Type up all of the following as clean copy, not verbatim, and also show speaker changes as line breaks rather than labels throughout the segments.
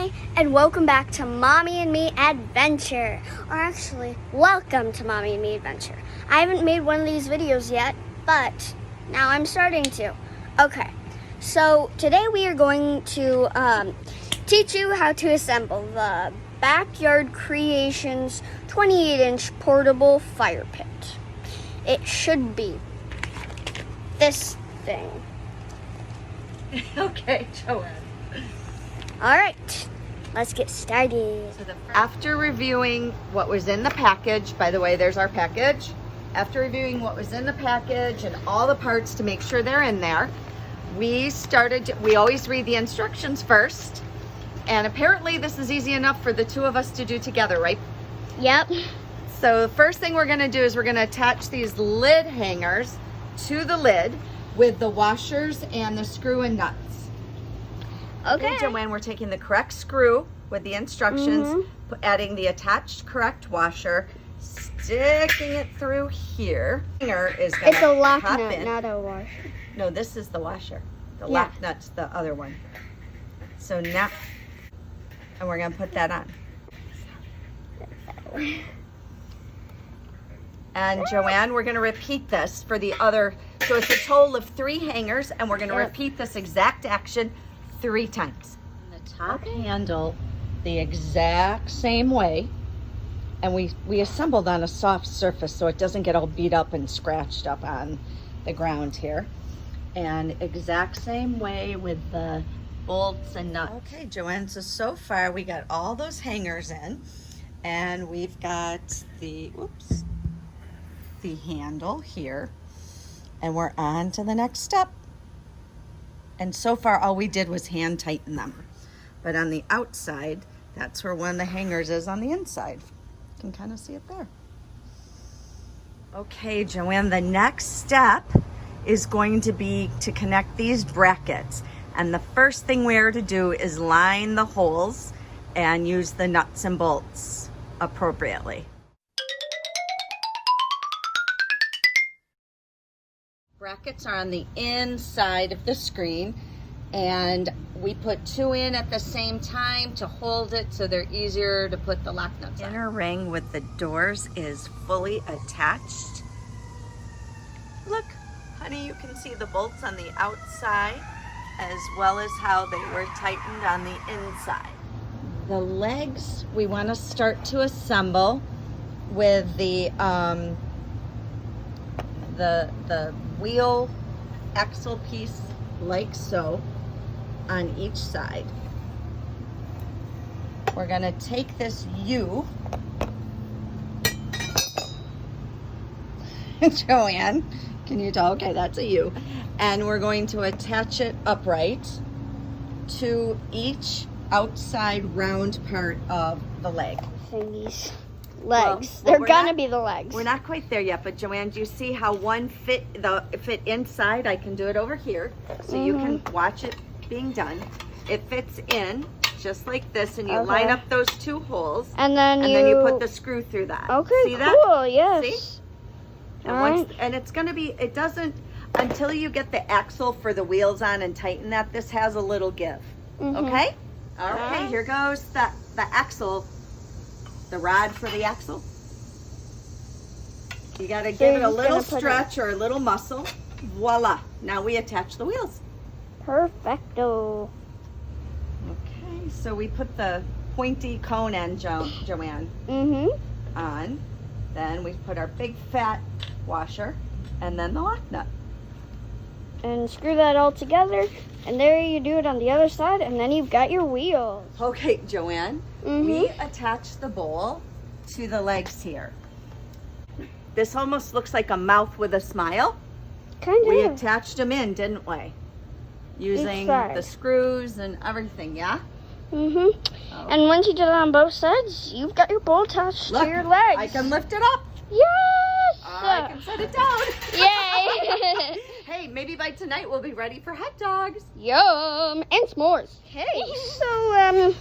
Mommy, and welcome back to Mommy and Me Adventure. Or actually, welcome to Mommy and Me Adventure. I haven't made one of these videos yet, but now I'm starting to. Okay, so today we are going to teach you how to assemble the Backyard Creations 28-inch portable fire pit. It should be this thing.
Okay, Joanne.
All right, let's get started.
After reviewing what was in the package, by the way, there's our package. After reviewing what was in the package and all the parts to make sure they're in there, we always read the instructions first. And apparently this is easy enough for the two of us to do together, right?
Yep.
So the first thing we're gonna do is we're gonna attach these lid hangers to the lid with the washers and the screw and nuts.
Okay.
Joanne, we're taking the correct screw with the instructions, adding the attached correct washer, sticking it through here.
It's a lock nut, not a washer.
No, this is the washer. The lock nut's the other one. So now, and we're gonna put that on. And Joanne, we're gonna repeat this for the other, so it's a total of 3 hangers, and we're gonna repeat this exact action 3 times. The top handle the exact same way, and we assembled on a soft surface so it doesn't get all beat up and scratched up on the ground here. And exact same way with the bolts and nuts. Okay, Joanne, so far we got all those hangers in, and we've got the handle here, and we're on to the next step. And so far all we did was hand tighten them, but on the outside, that's where one of the hangers is on the inside. You can kind of see it there. Okay, Joanne, the next step is going to be to connect these brackets, and the first thing we are to do is line the holes and use the nuts and bolts appropriately. Brackets are on the inside of the screen, and we put 2 in at the same time to hold it so they're easier to put the lock nuts on. Inner ring with the doors is fully attached. Look, honey, you can see the bolts on the outside as well as how they were tightened on the inside. The legs we want to start to assemble with the wheel axle piece like so on each side. We're gonna take this U, Joanne, can you tell? Okay, that's a U. And we're going to attach it upright to each outside round part of the leg.
These legs. They're gonna be the legs.
We're not quite there yet, but Joanne, do you see how one fit inside? I can do it over here, so you can watch it being done. It fits in just like this, and you line up those 2 holes,
and then
you put the screw through that.
Okay,
see that?
Cool. Yes.
See? And it's gonna be. It doesn't until you get the axle for the wheels on and tighten that. This has a little give. Okay. Okay. Here goes the axle. The rod for the axle. You got to give it a little stretch or a little muscle. Voila. Now we attach the wheels.
Perfecto.
Okay, so we put the pointy cone end, Joanne, on. Then we put our big fat washer and then the lock nut.
And screw that all together. And there you do it on the other side, and then you've got your wheels.
Okay, Joanne, we attach the bowl to the legs here. This almost looks like a mouth with a smile.
Kind of.
We attached them in, didn't we? Using the screws and everything, yeah?
Oh. And once you get it on both sides, you've got your bowl attached to your legs.
I can lift it up.
Yes!
I can set it down.
Yay!
Hey, maybe by tonight we'll be ready for hot dogs.
Yum! And s'mores. Hey, so,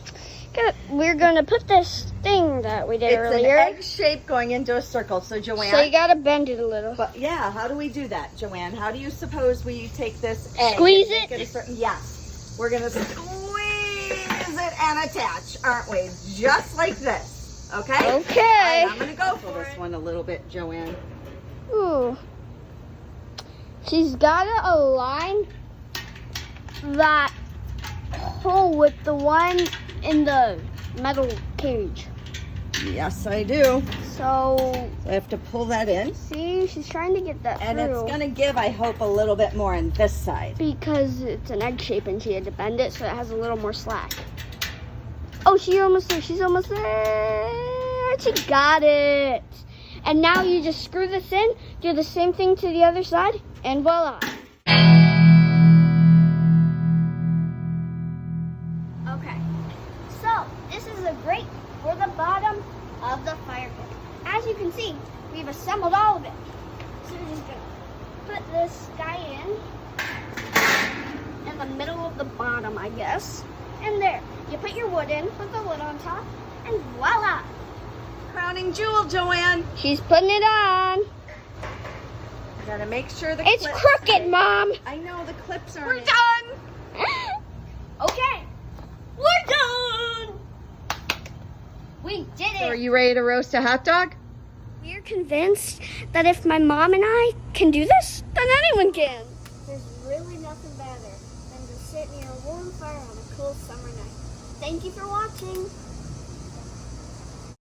we're gonna put this thing that we did earlier.
It's an egg shape going into a circle. So, Joanne.
So you gotta bend it a little.
But yeah, how do we do that, Joanne? How do you suppose we take this egg?
Squeeze it?
Yes. We're gonna squeeze it and attach, aren't we? Just like this, okay?
Okay.
All right, I'm gonna go for this one a little bit, Joanne.
Ooh. She's got to align that hole with the one in the metal cage.
Yes, I do.
So,
I have to pull that in.
see, she's trying to get that
And
through.
it's gonna give, I hope, a little bit more on this side.
Because it's an egg shape and she had to bend it so it has a little more slack. Oh, she's almost there. She's almost there. She got it. And now you just screw this in, do the same thing to the other side, and voila. Okay, so this is a grate for the bottom of the fire pit. As you can see, we've assembled all of it. So we're just gonna put this guy in the middle of the bottom, I guess. And there, you put your wood in, put the lid on top, and voila.
Crowning jewel, Joanne.
She's putting it on.
You gotta make sure the
It's
clips
crooked, Mom.
I know, the clips are
We're done. Okay, we're done. We did it.
So are you ready to roast a hot dog?
We're convinced that if my mom and I can do this, then anyone can. There's really nothing better than to sit near a warm fire on a cool summer night. Thank you for watching.